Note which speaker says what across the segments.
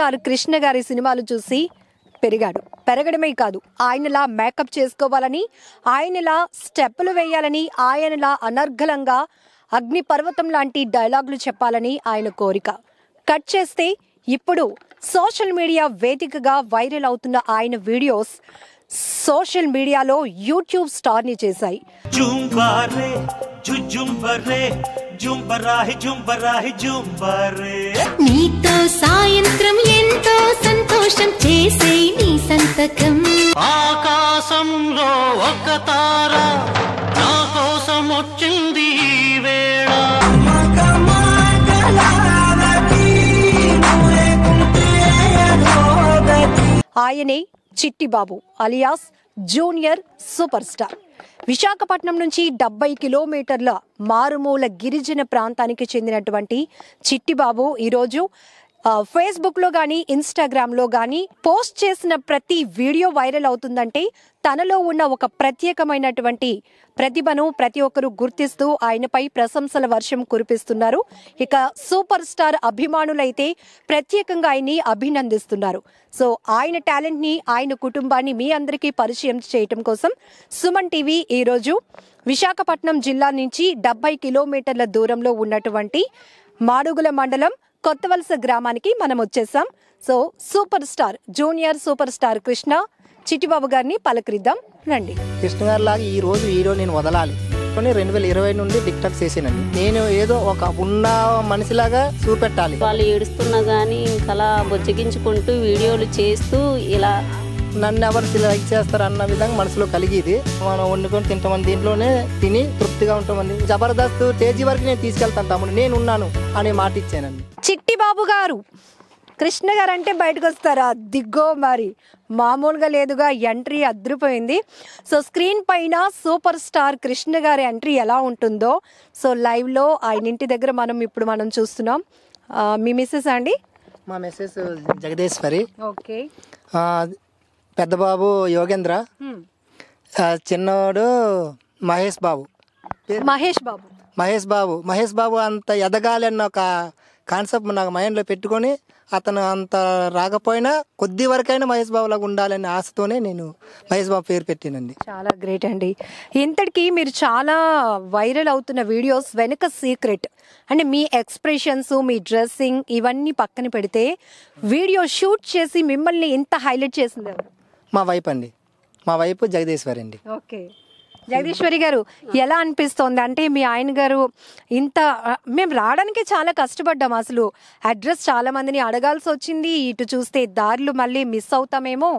Speaker 1: Star Krishna గారి సినిమాలు చూసి పెరగడమే కాదు, ఆయనలా మేకప్ చేసుకోవాలని, ఆయనలా స్టెప్పులు వేయాలని, ఆయనలా అనర్గళంగా అగ్నిపర్వతం లాంటి డైలాగులు చెప్పాలని ఆయన కోరిక. కట్ చేస్తే ఇప్పుడు సోషల్ మీడియా వేదికగా వైరల్ అవుతున్న ఆయన వీడియోస్ సోషల్ మీడియాలో యూట్యూబ్ స్టార్ ని చేశాయి.
Speaker 2: నీతో సాయంత్రం ఎంతో సంతోషం చేసే నీ సంతకం.
Speaker 3: ఆకాశంలో ఒక తార నా కోసం వచ్చింది వేళ.
Speaker 1: ఆయనే Chittibabu alias junior super star. Visakhapatnam నుంచి 70 కిలోమీటర్ల మారుమూల గిరిజన ప్రాంతానికి చెందినటువంటి చిట్టిబాబు ఈరోజు ఫేస్బుక్లో కానీ ఇన్స్టాగ్రామ్లో కానీ పోస్ట్ చేసిన ప్రతి వీడియో వైరల్ అవుతుందంటే తనలో ఉన్న ఒక ప్రత్యేకమైనటువంటి ప్రతిభను ప్రతి ఒక్కరూ గుర్తిస్తూ ఆయనపై ప్రశంసల వర్షం కురిపిస్తున్నారు. ఇక సూపర్ స్టార్ అభిమానులైతే ప్రత్యేకంగా ఆయన్ని అభినందిస్తున్నారు. సో ఆయన టాలెంట్ని, ఆయన కుటుంబాన్ని మీ అందరికీ పరిచయం చేయటం కోసం సుమన్ టీవీ ఈరోజు విశాఖపట్నం జిల్లా నుంచి 70 కిలోమీటర్ల దూరంలో ఉన్నటువంటి మాడుగుల మండలం కొత్తవలస గ్రామానికి మనం వచ్చేసాం. So super star junior super star Krishna Chittibabu గారిని పలకరిద్దాం రండి.
Speaker 4: కృష్ణ గారి లాగా ఈ రోజు హీరో నేను వదలాలి 2020 నుండి టిక్ టాక్ చేసానండి. నేను ఏదో ఒక ఉన్న మనిషిలాగా చూపెట్టాలి.
Speaker 5: వాళ్ళు ఏడుస్తున్నా గానీ ఇంకలా బొజ్జగించుకుంటూ వీడియోలు చేస్తూ ఇలా
Speaker 4: నన్ను ఎవరు లైక్ చేస్తారు అన్న విధంగా మనసులో కలిగేది. మనం వండుకొని తింటామని దీంట్లోనే తిని తృప్తిగా ఉంటామండి. జబర్దస్త్ స్టేజీ వరకు నేను తీసుకెళ్తాను తమ్ముడు, నేను ఉన్నాను అనే మాట ఇచ్చానండి.
Speaker 1: చిట్టిబాబు గారు కృష్ణ గారు అంటే బయటకు వస్తారా? దిగ్గో మరి మామూలుగా లేదుగా, ఎంట్రీ అద్రిపోయింది. సో స్క్రీన్ పైన సూపర్ స్టార్ కృష్ణ గారి ఎంట్రీ ఎలా ఉంటుందో సో లైవ్లో ఆయన ఇంటి దగ్గర మనం చూస్తున్నాం. మీ మిస్సెస్ అండి?
Speaker 4: మా మిస్సెస్ జగదీశ్వరి,
Speaker 1: ఓకే,
Speaker 4: పెద్ద బాబు యోగేంద్ర, చిన్నోడు మహేష్ బాబు అంత ఎదగాలి అన్న ఒక కాన్సెప్ట్ నాకు మైండ్లో పెట్టుకొని అతను అంత రాకపోయినా కొద్ది వరకైనా మహేష్ బాబు లాగా ఉండాలనే ఆశతోనే నేను మహేష్ బాబు పేరు పెట్టానండి.
Speaker 1: చాలా గ్రేట్ అండి. ఇంతటికి మీరు చాలా వైరల్ అవుతున్న వీడియోస్ వెనుక సీక్రెట్ అంటే మీ ఎక్స్ప్రెషన్స్, మీ డ్రెస్సింగ్ ఇవన్నీ పక్కన పెడితే వీడియో షూట్ చేసి మిమ్మల్ని ఇంత హైలైట్ చేసింది ఎవరు?
Speaker 4: మా వైపు జగదీశ్వరి అండి.
Speaker 1: ఓకే, జగదీశ్వరి గారు ఎలా అనిపిస్తోంది? అంటే మీ ఆయన గారు మేము రావడానికి చాలా కష్టపడ్డాం. అసలు అడ్రస్ చాలా మందిని అడగాల్సి వచ్చింది. ఇటు చూస్తే దారులు మళ్ళీ మిస్ అవుతామేమో,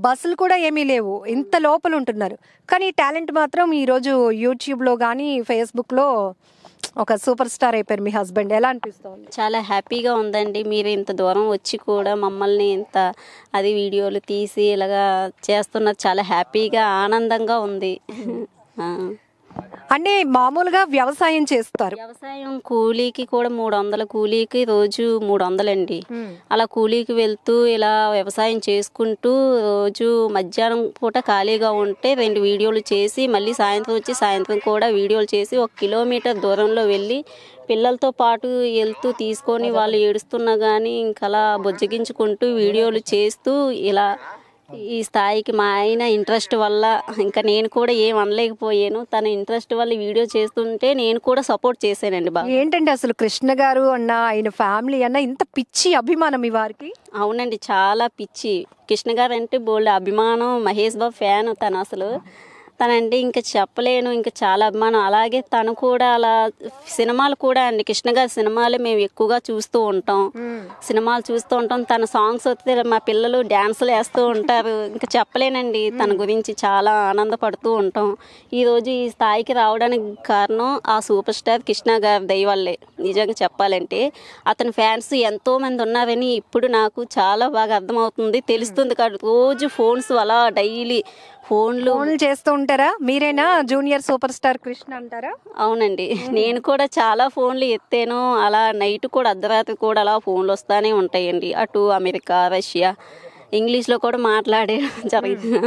Speaker 1: బస్సులు కూడా ఏమీ లేవు, ఇంత లోపల ఉంటున్నారు. కానీ టాలెంట్ మాత్రం ఈరోజు యూట్యూబ్లో కానీ ఫేస్బుక్లో ఒక సూపర్ స్టార్ అయిపోయారు. మీ హస్బెండ్ ఎలా అనిపిస్తుంది?
Speaker 5: చాలా హ్యాపీగా ఉందండి. మీరు ఇంత దూరం వచ్చి కూడా మమ్మల్ని ఇంత వీడియోలు తీసి ఇలాగా చేస్తున్నారు. చాలా హ్యాపీగా ఆనందంగా ఉంది.
Speaker 1: అంటే మామూలుగా వ్యవసాయం చేస్తారు,
Speaker 5: వ్యవసాయం కూలీకి కూడా 300, కూలీకి రోజు 300 అండి. అలా కూలీకి వెళ్తూ ఇలా వ్యవసాయం చేసుకుంటూ రోజు మధ్యాహ్నం పూట ఖాళీగా ఉంటే 2 వీడియోలు చేసి మళ్ళీ సాయంత్రం వచ్చి సాయంత్రం కూడా వీడియోలు చేసి 1 కిలోమీటర్ దూరంలో వెళ్ళి పిల్లలతో పాటు వెళ్తూ తీసుకొని వాళ్ళు ఏడుస్తున్నా కానీ ఇంకలా బొజ్జగించుకుంటూ వీడియోలు చేస్తూ ఇలా ఈ స్థాయికి మా ఆయన ఇంట్రెస్ట్ వల్ల ఇంకా నేను కూడా ఏం అనలేకపోయాను. తన ఇంట్రెస్ట్ వల్ల వీడియో చేస్తుంటే నేను కూడా సపోర్ట్ చేశానండి. బాగా
Speaker 1: ఏంటంటే అసలు కృష్ణ గారు అన్న ఆయన ఫ్యామిలీ అన్న ఇంత పిచ్చి అభిమానం ఈ వారికి?
Speaker 5: అవునండి, చాలా పిచ్చి. కృష్ణ గారు అంటే బోల్డ్ అభిమానం. మహేష్ బాబు ఫ్యాన్ తనంటే ఇంకా చెప్పలేను, ఇంకా చాలా అభిమానం. అలాగే తను కూడా అలా సినిమాలు కూడా అండి, కృష్ణ గారి సినిమాలే మేము ఎక్కువగా చూస్తూ ఉంటాం. తన సాంగ్స్ వస్తే మా పిల్లలు డ్యాన్సులు వేస్తూ ఉంటారు. ఇంకా చెప్పలేనండి, తన గురించి చాలా ఆనందపడుతూ ఉంటాం. ఈరోజు ఈ స్థాయికి రావడానికి కారణం ఆ సూపర్ స్టార్ కృష్ణ గారి దయ వల్లే. నిజంగా చెప్పాలంటే అతని ఫ్యాన్స్ ఎంతో మంది ఉన్నారని ఇప్పుడు నాకు చాలా బాగా అర్థమవుతుంది, తెలుస్తుంది. రోజు ఫోన్స్ అలా డైలీ ఫోన్లు
Speaker 1: చేస్తూ ఉంటారా? మీరేనా జూనియర్ సూపర్ స్టార్ కృష్ణ అంటారా?
Speaker 5: అవునండి, నేను కూడా చాలా ఫోన్లు ఎత్తాను. అలా నైట్ కూడా అర్ధరాత్రి కూడా అలా ఫోన్లు వస్తూనే ఉంటాయండి. అటు అమెరికా, రష్యా, ఇంగ్లీష్లో కూడా మాట్లాడే జరిగింది.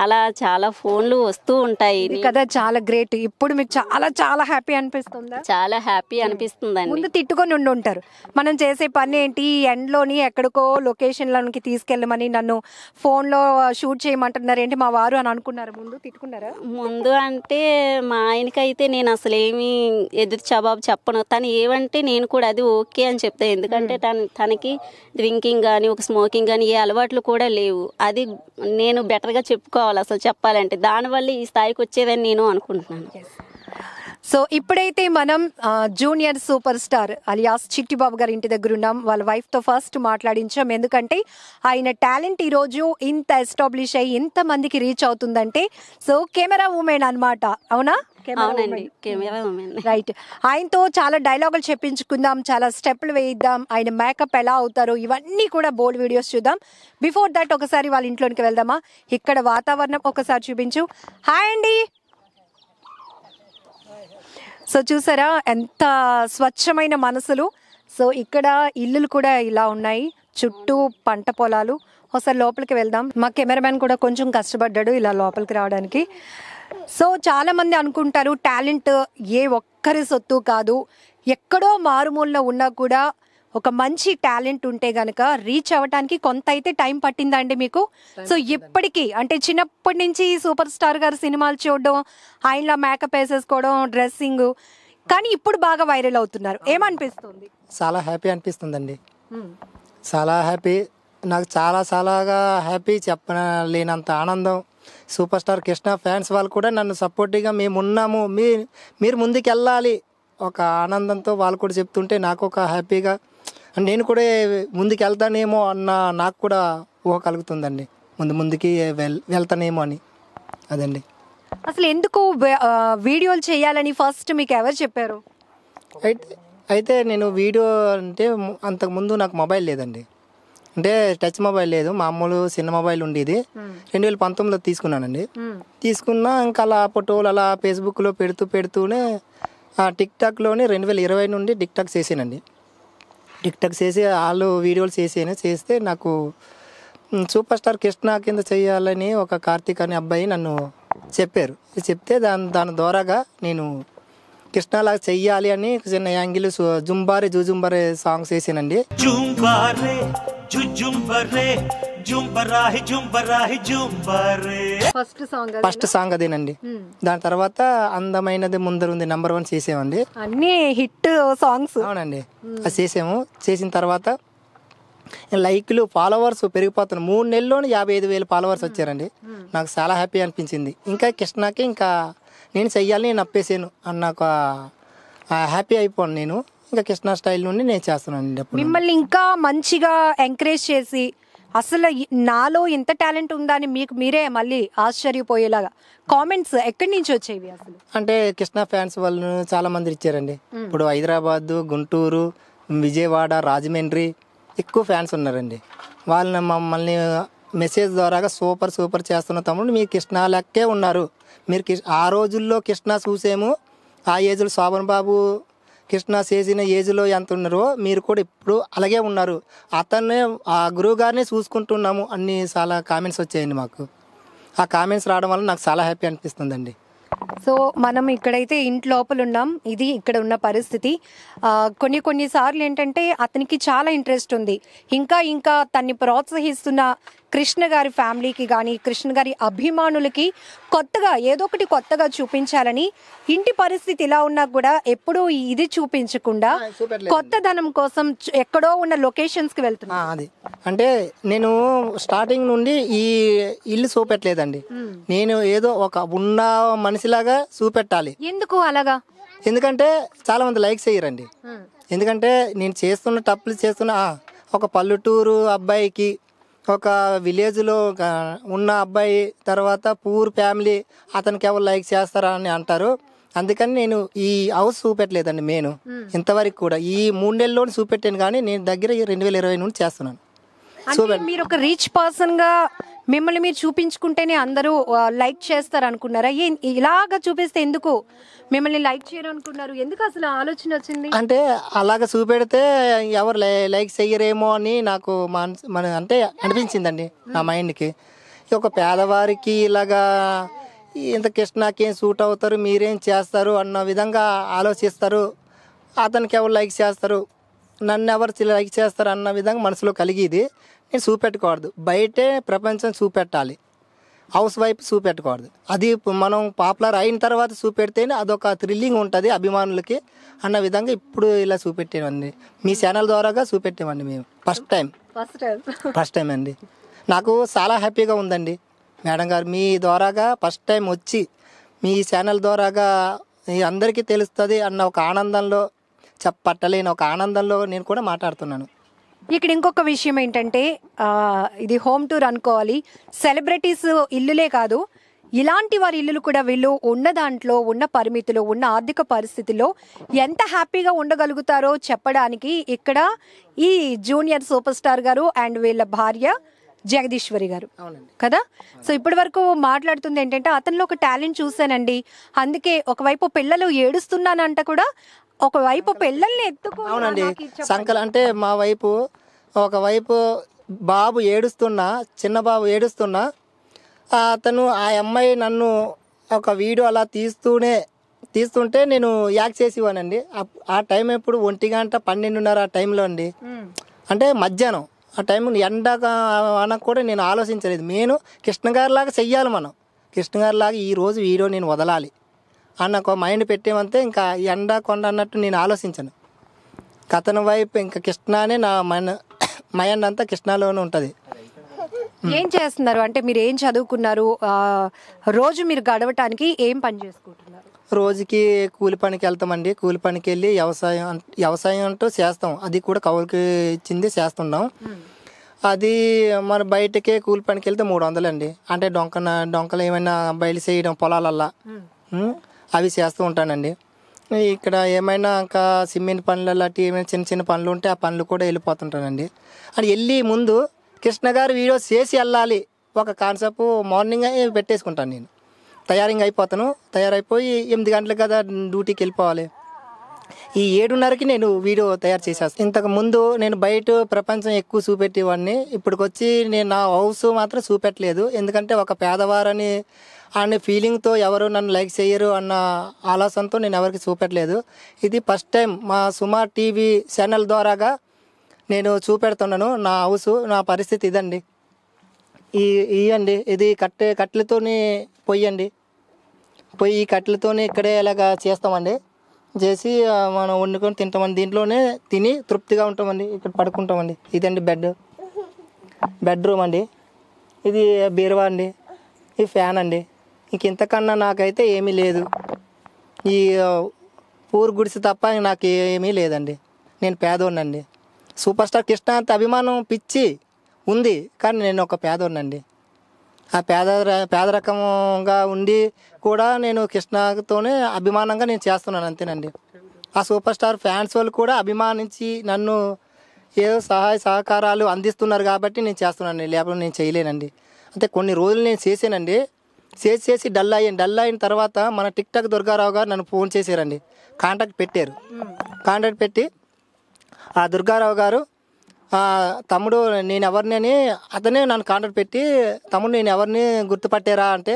Speaker 5: అలా చాలా ఫోన్లు వస్తూ ఉంటాయి.
Speaker 1: ఇది కదా చాలా గ్రేట్. ఇప్పుడు మీకు చాలా చాలా హ్యాపీ అనిపిస్తుందా?
Speaker 5: చాలా హ్యాపీ అనిపిస్తుందండి.
Speaker 1: ముందు తిట్టుకొని ఉండి ఉంటారు, మనం చేసే పని ఏంటి ఎండ్లోని ఎక్కడికో లొకేషన్లోనికి తీసుకెళ్ళమని నన్ను ఫోన్లో షూట్ చేయమంటున్నారు ఏంటి మా వారు అని అనుకున్నారు, ముందు తిట్టుకున్నారా?
Speaker 5: ముందు అంటే మా ఆయనకైతే నేను అసలు ఏమీ ఎదురు జవాబు చెప్పను. తను ఏమంటే నేను కూడా అది ఓకే అని చెప్తాను. ఎందుకంటే తనకి డ్రింకింగ్ కానీ ఒక స్మోకింగ్ కానీ ఏ అలవాట్లు కూడా లేవు. అది నేను బెటర్గా చెప్పుకోవాలి అసలు చెప్పాలంటే. దానివల్ల ఈ స్థాయికి వచ్చేదని నేను అనుకుంటున్నాను.
Speaker 1: సో ఇప్పుడైతే మనం junior super star alias Chittibabu గారి ఇంటి దగ్గర ఉన్నాం. వాళ్ళ వైఫ్తో ఫస్ట్ మాట్లాడించాం. ఎందుకంటే ఆయన టాలెంట్ ఈరోజు ఇంత ఎస్టాబ్లిష్ అయ్యి ఇంతమందికి రీచ్ అవుతుందంటే సో కెమెరా ఉమెన్ అనమాట. అవునా?
Speaker 5: అవునండి, కెమెరా ఉమెన్.
Speaker 1: రైట్. ఆయనతో చాలా డైలాగులు చెప్పించుకుందాం, చాలా స్టెప్లు వేయిద్దాం, ఆయన మేకప్ ఎలా అవుతారో ఇవన్నీ కూడా బోల్డ్ వీడియోస్ చూద్దాం. బిఫోర్ దట్ ఒకసారి వాళ్ళ ఇంట్లోనికి వెళ్దామా? ఇక్కడ వాతావరణం ఒకసారి చూపించు. హాయ్ అండి. సో చూసారా ఎంత స్వచ్ఛమైన మనసులు. సో ఇక్కడ ఇల్లులు కూడా ఇలా ఉన్నాయి, చుట్టూ పంట పొలాలు. ఒకసారి లోపలికి వెళ్దాం. మా కెమెరామ్యాన్ కూడా కొంచెం కష్టపడ్డాడు ఇలా లోపలికి రావడానికి. సో చాలా మంది అనుకుంటారు టాలెంట్ ఏ ఒక్కరి సొత్తు కాదు, ఎక్కడో మారుమూలలో ఉన్నా కూడా ఒక మంచి టాలెంట్ ఉంటే గనక రీచ్ అవ్వడానికి కొంత అయితే టైం పట్టిందా అండి మీకు? సో ఇప్పటికీ అంటే చిన్నప్పటి నుంచి సూపర్ స్టార్ గారు సినిమాలు చూడడం, ఆయనలా మేకప్ వేసేసుకోవడం, డ్రెస్సింగ్, కానీ ఇప్పుడు బాగా వైరల్ అవుతున్నారు. ఏమనిపిస్తుంది?
Speaker 4: చాలా హ్యాపీ అనిపిస్తుందండి. చాలా హ్యాపీ, నాకు చాలాగా హ్యాపీ, చెప్పలేనంత ఆనందం. సూపర్ స్టార్ కృష్ణ ఫ్యాన్స్ వాళ్ళు కూడా నన్ను సపోర్టివ్గా మేము ఉన్నాము, మీరు ముందుకు వెళ్ళాలి ఒక ఆనందంతో వాళ్ళు కూడా చెప్తుంటే నాకు ఒక హ్యాపీగా నేను కూడా ముందుకు వెళ్తానేమో అన్న నాకు కూడా ఊహ కలుగుతుందండి. ముందుకి వెళ్తానేమో అని. అదండి.
Speaker 1: అసలు ఎందుకు వీడియోలు చేయాలని ఫస్ట్ మీకు ఎవరు చెప్పారు?
Speaker 4: అయితే నేను వీడియో అంటే అంతకుముందు నాకు మొబైల్ లేదండి, అంటే టచ్ మొబైల్ లేదు, మామూలు చిన్న మొబైల్ ఉండేది. 2019లో తీసుకున్నానండి. తీసుకున్నా ఇంకా అలా ఫోటోలు అలా ఫేస్బుక్లో పెడుతూనే టిక్టాక్లోనే 2020 నుండి టిక్టాక్ చేసానండి. టిక్టాక్ చేసి వాళ్ళు వీడియోలు చేస్తే నాకు సూపర్ స్టార్ కృష్ణ కింద చేయాలని ఒక కార్తీక్ అనే అబ్బాయి నన్ను చెప్పారు. చెప్తే దాని ద్వారాగా నేను కృష్ణలాగా చెయ్యాలి అని చిన్న యాంగిల్ జుంబారే జూజుంబరే సాంగ్స్ వేసానండి. ఫస్ట్ సాంగ్ అదేనండి. దాని తర్వాత అందమైనది ముందరుంది నంబర్ 1 చేసామండి.
Speaker 1: అన్ని హిట్ సాంగ్స్.
Speaker 4: అవునండి, అది చేసాము. చేసిన తర్వాత లైక్లు ఫాలోవర్స్ పెరిగిపోతున్నారు. 3 నెలల్లోనే 55,000 ఫాలోవర్స్ వచ్చారండి. నాకు చాలా హ్యాపీ అనిపించింది. ఇంకా కృష్ణకి ఇంకా నేను చెయ్యాలని నేను అప్పేసాను అన్న ఒక హ్యాపీ అయిపోయాను నేను. ఇంకా కృష్ణ స్టైల్ నుండి నేను చేస్తున్నాను.
Speaker 1: మిమ్మల్ని ఇంకా మంచిగా ఎంకరేజ్ చేసి అసలు నాలో ఎంత టాలెంట్ ఉందా అని మీకు మీరే మళ్ళీ ఆశ్చర్యపోయేలాగా కామెంట్స్ ఎక్కడి నుంచి వచ్చేవి అసలు?
Speaker 4: అంటే కృష్ణ ఫ్యాన్స్ వాళ్ళు చాలా మంది ఇచ్చారండి. ఇప్పుడు హైదరాబాద్, గుంటూరు, విజయవాడ, రాజమండ్రి ఎక్కువ ఫ్యాన్స్ ఉన్నారండి. వాళ్ళని మమ్మల్ని మెసేజ్ ద్వారాగా సూపర్ చేస్తున్న తమ్ముడు మీరు కృష్ణ లెక్కే ఉన్నారు, మీరు ఆ రోజుల్లో కృష్ణ చూసేమో ఆ ఏజ్లో శోభన్ బాబు కృష్ణ చేసిన ఏజ్లో ఎంత ఉన్నారో మీరు కూడా ఇప్పుడు అలాగే ఉన్నారు, అతన్నే ఆ గురువు గారిని చూసుకుంటున్నాము అన్ని చాలా కామెంట్స్ వచ్చాయండి మాకు. ఆ కామెంట్స్ రావడం వల్ల నాకు చాలా హ్యాపీ అనిపిస్తుందండి.
Speaker 1: సో మనం ఇక్కడైతే ఇంటి లోపల ఉన్నాం, ఇది ఇక్కడ ఉన్న పరిస్థితి. కొన్నిసార్లు ఏంటంటే అతనికి చాలా ఇంట్రెస్ట్ ఉంది, ఇంకా తన్ని ప్రోత్సహిస్తున్న కృష్ణ గారి ఫ్యామిలీకి కానీ కృష్ణ గారి అభిమానులకి ఏదో ఒకటి కొత్తగా చూపించాలని, ఇంటి పరిస్థితి ఇలా ఉన్నా కూడా ఎప్పుడూ ఇది చూపించకుండా కొత్తదనం కోసం ఎక్కడో ఉన్న లొకేషన్స్కి వెళ్తున్నా.
Speaker 4: అది అంటే నేను స్టార్టింగ్ నుండి ఈ ఇల్లు చూపెట్టలేదండి, నేను ఏదో ఒక ఉన్న మనిషిలాగా చూపెట్టాలి.
Speaker 1: ఎందుకు అలాగా?
Speaker 4: ఎందుకంటే చాలా మంది లైక్స్ చేయరండి. ఎందుకంటే నేను చేస్తున్న ఒక పల్లెటూరు అబ్బాయికి, ఒక విలేజ్లో ఉన్న అబ్బాయి తర్వాత పూర్ ఫ్యామిలీ అతనికి ఎవరు లైక్ చేస్తారా అని అంటారు. అందుకని నేను ఈ హౌస్ చూపెట్టలేదండి. నేను ఇంతవరకు కూడా ఈ 3 నెలల్లోనే చూపెట్టాను, కానీ నేను దగ్గర 2020 నుండి చేస్తున్నాను.
Speaker 1: మీరు ఒక రీచ్ పర్సన్ గా మిమ్మల్ని మీరు చూపించుకుంటేనే అందరూ లైక్ చేస్తారు అనుకున్నారా? ఇలాగా చూపిస్తే ఎందుకు మిమ్మల్ని లైక్ చేయరు అనుకున్నారు? ఎందుకు అసలు ఆలోచన వచ్చింది?
Speaker 4: అంటే అలాగ చూపెడితే ఎవరు లైక్ చెయ్యరేమో అని నాకు అంటే అనిపించిందండి నా మైండ్కి. ఒక పేదవారికి ఇలాగా ఇంత కృష్ణకి ఏం సూట్ అవుతారు, మీరేం చేస్తారు అన్న విధంగా ఆలోచిస్తారు. అతనికి ఎవరు లైక్ చేస్తారు, నన్ను ఎవరు లైక్ చేస్తారు అన్న విధంగా మనసులో కలిగేది. నేను చూపెట్టకూడదు, బయటే ప్రపంచం చూపెట్టాలి, హౌస్ వైఫ్ చూపెట్టకూడదు. అది మనం పాపులర్ అయిన తర్వాత చూపెడితేనే అదొక థ్రిల్లింగ్ ఉంటుంది అభిమానులకి అన్న విధంగా ఇప్పుడు ఇలా చూపెట్టామండి. మీ ఛానల్ ద్వారాగా చూపెట్టామండి మేము ఫస్ట్ టైం అండి. నాకు చాలా హ్యాపీగా ఉందండి మేడం గారు, మీ ద్వారాగా ఫస్ట్ టైం వచ్చి మీ ఛానల్ ద్వారాగా అందరికీ తెలుస్తుంది అన్న ఒక ఆనందంలో, చెప్పట్టలేని ఒక ఆనందంలో నేను కూడా మాట్లాడుతున్నాను.
Speaker 1: ఇక్కడ ఇంకొక విషయం ఏంటంటే ఇది హోమ్ టూర్ అనుకోవాలి. సెలబ్రిటీస్ ఇల్లులే కాదు, ఇలాంటి వారి ఇల్లులు కూడా వీళ్ళు ఉన్న దాంట్లో, ఉన్న పరిమితిలో, ఉన్న ఆర్థిక పరిస్థితుల్లో ఎంత హ్యాపీగా ఉండగలుగుతారో చెప్పడానికి ఇక్కడ ఈ జూనియర్ సూపర్ స్టార్ గారు అండ్ వీళ్ళ భార్య జగదీశ్వరి గారు కదా. సో ఇప్పటి వరకు మాట్లాడుతుంది ఏంటంటే అతనిలో ఒక టాలెంట్ చూసానండి, అందుకే ఒకవైపు పిల్లలు ఏడుస్తున్నానంట కూడా, ఒకవైపు పిల్లల్ని
Speaker 4: అవునండి సంకల్ అంటే మా వైపు ఒకవైపు బాబు ఏడుస్తున్నా, చిన్న బాబు ఏడుస్తున్నా, అతను ఆ అమ్మాయి నన్ను ఒక వీడియో అలా తీస్తుంటే నేను యాక్ట్ చేసేవానండి. ఆ టైం ఎప్పుడు 1:00 ఆ టైంలో అండి, అంటే మధ్యాహ్నం ఆ టైం ఎండగా అనకు కూడా నేను ఆలోచించలేదు. నేను కృష్ణ గారిలాగా చెయ్యాలి, మనం కృష్ణ గారిలాగా ఈరోజు వీడియో నేను వదలాలి అన్న ఒక మైండ్ పెట్టేమంతే. ఇంకా ఎండ కొండ అన్నట్టు నేను ఆలోచించను. కథన వైపు ఇంకా కృష్ణానే నా మైండ్ అంతా కృష్ణలోనే ఉంటుంది.
Speaker 1: ఏం చేస్తున్నారు అంటే మీరు ఏం చదువుకున్నారు, రోజు మీరు గడవటానికి ఏం పని చేసుకుంటున్నారు?
Speaker 4: రోజుకి కూలి పనికి వెళ్తామండి. కూలి పనికి వెళ్ళి వ్యవసాయం అంటూ చేస్తాం, అది కూడా కౌలుకి ఇచ్చింది చేస్తున్నాం. అది మన బయటకే కూలి పనికి వెళ్తే 300 అండి. అంటే డొంకలు ఏమైనా బయలు చేయడం పొలాలల్లా అవి చేస్తూ ఉంటానండి. ఇక్కడ ఏమైనా ఇంకా సిమెంట్ పనులు అలాంటి ఏమైనా చిన్న చిన్న పనులు ఉంటే ఆ పనులు కూడా వెళ్ళిపోతుంటానండి. అని వెళ్ళి ముందు కృష్ణ గారు వీడియో చేసి వెళ్ళాలి ఒక కాన్సెప్ట్ మార్నింగ్ పెట్టేసుకుంటాను. నేను తయారీగా అయిపోతాను, తయారైపోయి 8 గంటలకు కదా డ్యూటీకి వెళ్ళిపోవాలి. ఈ 7:30కి నేను వీడియో తయారు చేసేస్తాను. ఇంతకు ముందు నేను బయట ప్రపంచం ఎక్కువ చూపెట్టేవాడిని, ఇప్పటికొచ్చి నేను నా హౌస్ మాత్రం చూపెట్టలేదు. ఎందుకంటే ఒక పేదవారని అనే ఫీలింగ్తో ఎవరు నన్ను లైక్ చేయరు అన్న ఆలోచనతో నేను ఎవరికి చూపెట్టలేదు. ఇది ఫస్ట్ టైం మా సుమా టీవీ ఛానల్ ద్వారాగా నేను చూపెడుతున్నాను. నా హౌస్, నా పరిస్థితి ఇదండి. ఇవ్వండి, ఇది కట్టెలతోని పొయ్యండి, పొయ్యి కట్టెలతోనే ఇక్కడే ఇలాగా చేస్తామండి. చేసి మనం వండుకొని తింటామండి. దీంట్లోనే తిని తృప్తిగా ఉంటామండి. ఇక్కడ పడుకుంటామండి. ఇదండి బెడ్రూమ్ అండి. ఇది బీరువా అండి. ఈ ఫ్యాన్ అండి. ఇంక ఇంతకన్నా నాకైతే ఏమీ లేదు. ఈ పూరు గుడిసి తప్ప నాకు ఏమీ లేదండి. నేను పేదోడినండి. సూపర్ స్టార్ కృష్ణ అంత అభిమానం పిచ్చి ఉంది, కానీ నేను ఒక పేదోడినండి. ఆ పేదరకంగా ఉండి కూడా నేను కృష్ణతోనే అభిమానంగా నేను చేస్తున్నాను, అంతేనండి. ఆ సూపర్ స్టార్ ఫ్యాన్స్ వాళ్ళు కూడా అభిమానించి నన్ను ఏదో సహాయ సహకారాలు అందిస్తున్నారు కాబట్టి నేను చేస్తున్నాను, లేకపోతే నేను చేయలేనండి. అంటే కొన్ని రోజులు నేను చేసానండి, చేసి డల్ అయిన తర్వాత మన టిక్ టాక్ దుర్గారావు గారు నన్ను ఫోన్ చేశారండి. కాంటాక్ట్ పెట్టి ఆ దుర్గారావు గారు తమ్ముడు నేను ఎవరిని అని అతనే నన్ను కాంటాక్ట్ పెట్టి, తమ్ముడు నేను ఎవరిని గుర్తుపట్టారా అంటే,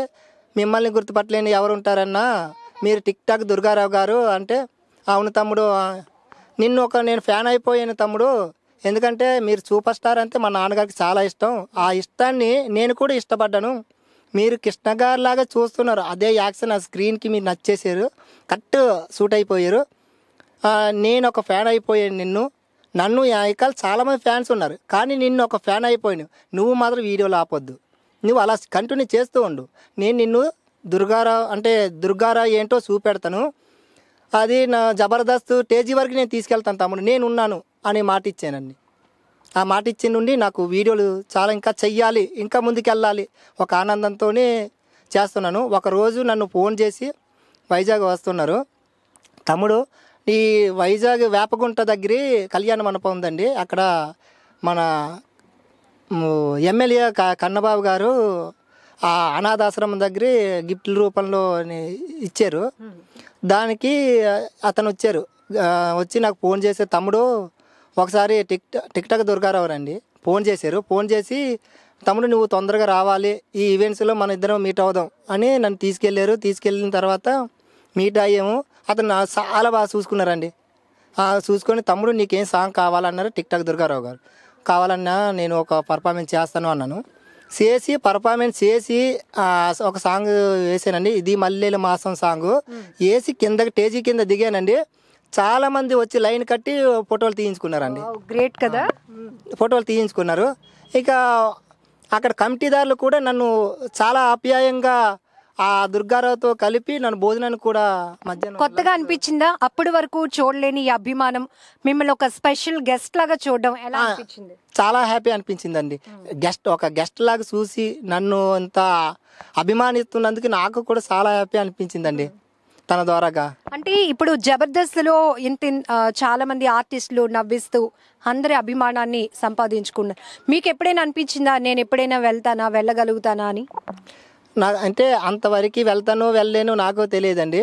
Speaker 4: మిమ్మల్ని గుర్తుపట్టలేని ఎవరు ఉంటారన్నా, మీరు టిక్ టాక్ దుర్గారావు గారు అంటే, అవును తమ్ముడు, నేను ఫ్యాన్ అయిపోయాను తమ్ముడు, ఎందుకంటే మీరు సూపర్ స్టార్ అంటే మా నాన్నగారికి చాలా ఇష్టం, ఆ ఇష్టాన్ని నేను కూడా ఇష్టపడ్డాను. మీరు కృష్ణ గారి లాగా చూస్తున్నారు, అదే యాక్షన్ ఆ స్క్రీన్కి మీరు నచ్చేసారు, కరెక్ట్ సూట్ అయిపోయారు. నేను ఒక ఫ్యాన్ అయిపోయాను. నన్ను ఎకాల చాలామంది ఫ్యాన్స్ ఉన్నారు, కానీ నిన్ను ఒక ఫ్యాన్ అయిపోయాను. నువ్వు మాత్రం వీడియోలు ఆపొద్దు, నువ్వు అలా కంటిన్యూ చేస్తూ ఉండు. నేను నిన్ను దుర్గారా ఏంటో చూపెడతాను, అది నా జబర్దస్త్ స్టేజీ వరకు నేను తీసుకెళ్తాను తమ్ముడు, నేను ఉన్నాను అనే మాట ఇచ్చానండి. ఆ మాట ఇచ్చిన నుండి నాకు వీడియోలు చాలా ఇంకా చెయ్యాలి, ఇంకా ముందుకెళ్ళాలి ఒక ఆనందంతోనే చేస్తున్నాను. ఒకరోజు నన్ను ఫోన్ చేసి వైజాగ్ వస్తున్నారు తమ్ముడు, ఈ వైజాగ్ వేపగుంట దగ్గర కళ్యాణ మండపం ఉందండి, అక్కడ మన ఎమ్మెల్యే కన్నబాబు గారు ఆ అనాథాశ్రమం దగ్గర గిఫ్ట్ల రూపంలో ఇచ్చారు. దానికి అతను వచ్చి నాకు ఫోన్ చేశారు, తమ్ముడు ఒకసారి టిక్ టాక్ దుర్గారావు రండి ఫోన్ చేశారు. ఫోన్ చేసి తమ్ముడు నువ్వు తొందరగా రావాలి, ఈ ఈవెంట్స్లో మన ఇద్దరం మీట్ అవుదాం అని నన్ను తీసుకెళ్ళారు. తీసుకెళ్ళిన తర్వాత మీట్ అయ్యాము. అతను చాలా బాగా చూసుకున్నారండి. చూసుకొని తమ్ముడు నీకేం సాంగ్ కావాలన్నారు. టిక్ టాక్ దుర్గారావు గారు కావాలన్నా నేను ఒక పర్ఫార్మెన్స్ చేస్తాను అన్నాను. చేసి పర్ఫార్మెన్స్ చేసి ఒక సాంగ్ వేసానండి. ఇది మల్లెల మాసం సాంగ్ వేసి కిందకి స్టేజీ కింద దిగానండి. చాలా మంది వచ్చి లైన్ కట్టి ఫోటోలు తీయించుకున్నారండి.
Speaker 1: గ్రేట్ కదా.
Speaker 4: ఫోటోలు తీయించుకున్నారు. ఇక అక్కడ కమిటీదారులు కూడా నన్ను చాలా ఆప్యాయంగా ఆ దుర్గారావుతో కలిపి నన్ను భోజనానికి కూడా మధ్యాహ్నం
Speaker 1: కొత్తగా అనిపించిందా? అప్పటి వరకు చూడలేని ఈ అభిమానం మిమ్మల్ని ఒక స్పెషల్ గెస్ట్ లాగా చూడడం ఎలా అనిపించింది?
Speaker 4: చాలా హ్యాపీ అనిపించిందండి. ఒక గెస్ట్ లాగా చూసి నన్ను ఇంత అభిమానిస్తున్నందుకు నాకు కూడా చాలా హ్యాపీ అనిపించిందండి తన ద్వారాగా.
Speaker 1: అంటే ఇప్పుడు జబర్దస్త్లో చాలా మంది ఆర్టిస్టులు నవ్విస్తూ అందరి అభిమానాన్ని సంపాదించుకున్నారు. మీకు ఎప్పుడైనా అనిపించిందా నేను ఎప్పుడైనా వెళ్ళగలుగుతానా అని?
Speaker 4: అంటే అంతవరకు వెళ్తానో వెళ్ళలేనో నాకు తెలియదండి.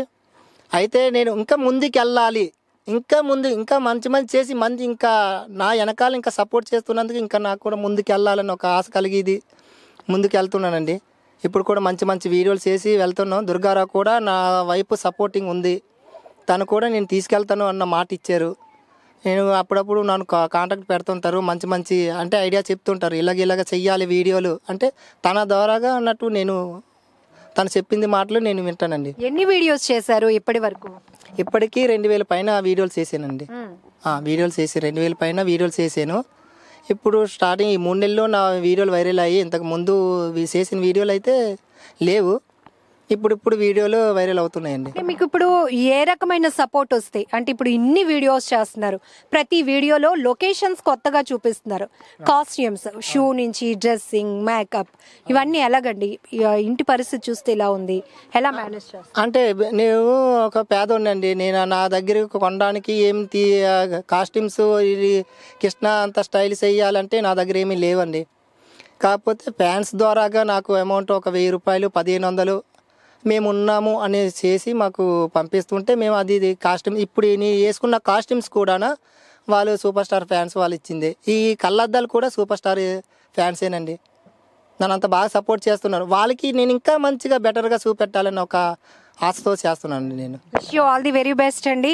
Speaker 4: అయితే నేను ఇంకా ముందుకు వెళ్ళాలి, ఇంకా మంచి చేసి మంది ఇంకా నా వెనకాల ఇంకా సపోర్ట్ చేస్తున్నందుకు ఇంకా నాకు కూడా ముందుకు వెళ్ళాలని ఒక ఆశ కలిగేది. ముందుకు వెళ్తున్నానండి. ఇప్పుడు కూడా మంచి వీడియోలు చేసి వెళ్తున్నాం. దుర్గారావు కూడా నా వైపు సపోర్టింగ్ ఉంది. తను కూడా నేను తీసుకెళ్తాను అన్న మాట ఇచ్చారు. నేను అప్పుడప్పుడు నన్ను కాంటాక్ట్ పెడుతుంటారు. మంచి అంటే ఐడియా చెప్తుంటారు. ఇలాగ చెయ్యాలి వీడియోలు అంటే తన ద్వారాగా అన్నట్టు నేను తను చెప్పింది మాటలు నేను వింటానండి.
Speaker 1: ఎన్ని వీడియోస్ చేశారు ఇప్పటి వరకు?
Speaker 4: ఇప్పటికీ 2000 పైన వీడియోలు చేశానండి. వీడియోలు చేసి 2000 పైన వీడియోలు చేశాను. ఇప్పుడు స్టార్టింగ్ ఈ 3 నెలల్లో నా వీడియోలు వైరల్ అయ్యి ఇంతకు ముందు చేసిన వీడియోలు అయితే లేవు. ఇప్పుడు వీడియోలు వైరల్ అవుతున్నాయండి.
Speaker 1: మీకు ఇప్పుడు ఏ రకమైన సపోర్ట్ వస్తాయి? అంటే ఇప్పుడు ఇన్ని వీడియోస్ చేస్తున్నారు, ప్రతి వీడియోలో లొకేషన్స్ కొత్తగా చూపిస్తున్నారు, కాస్ట్యూమ్స్, షూ నుంచి డ్రెస్సింగ్, మేకప్, ఇవన్నీ ఎలాగండి? ఇంటి పరిస్థితి చూస్తే ఇలా ఉంది, ఎలా మేనేజ్ చేస్తారు?
Speaker 4: అంటే నేను ఒక పేదోడిని అండి. నేను నా దగ్గర కొనడానికి ఏం కాస్ట్యూమ్స్ ఇది కృష్ణ అంత స్టైల్స్ వేయాలంటే నా దగ్గర ఏమీ లేవండి. కాకపోతే ఫ్యాన్స్ ద్వారాగా నాకు అమౌంట్ ఒక 1000 రూపాయలు 1500 మేము ఉన్నాము అని చేసి మాకు పంపిస్తుంటే మేము అది కాస్ట్యూమ్ ఇప్పుడు నేను వేసుకున్న కాస్ట్యూమ్స్ కూడా వాళ్ళు సూపర్ స్టార్ ఫ్యాన్స్ వాళ్ళు ఇచ్చింది. ఈ కళ్ళద్దాలు కూడా సూపర్ స్టార్ ఫ్యాన్సేనండి. నన్ను అంత బాగా సపోర్ట్ చేస్తున్నారు. వాళ్ళకి నేను ఇంకా మంచిగా బెటర్గా చూపెట్టాలని ఒక ఆశతో చేస్తున్నాను నేను.
Speaker 1: Wish you all the very best అండి.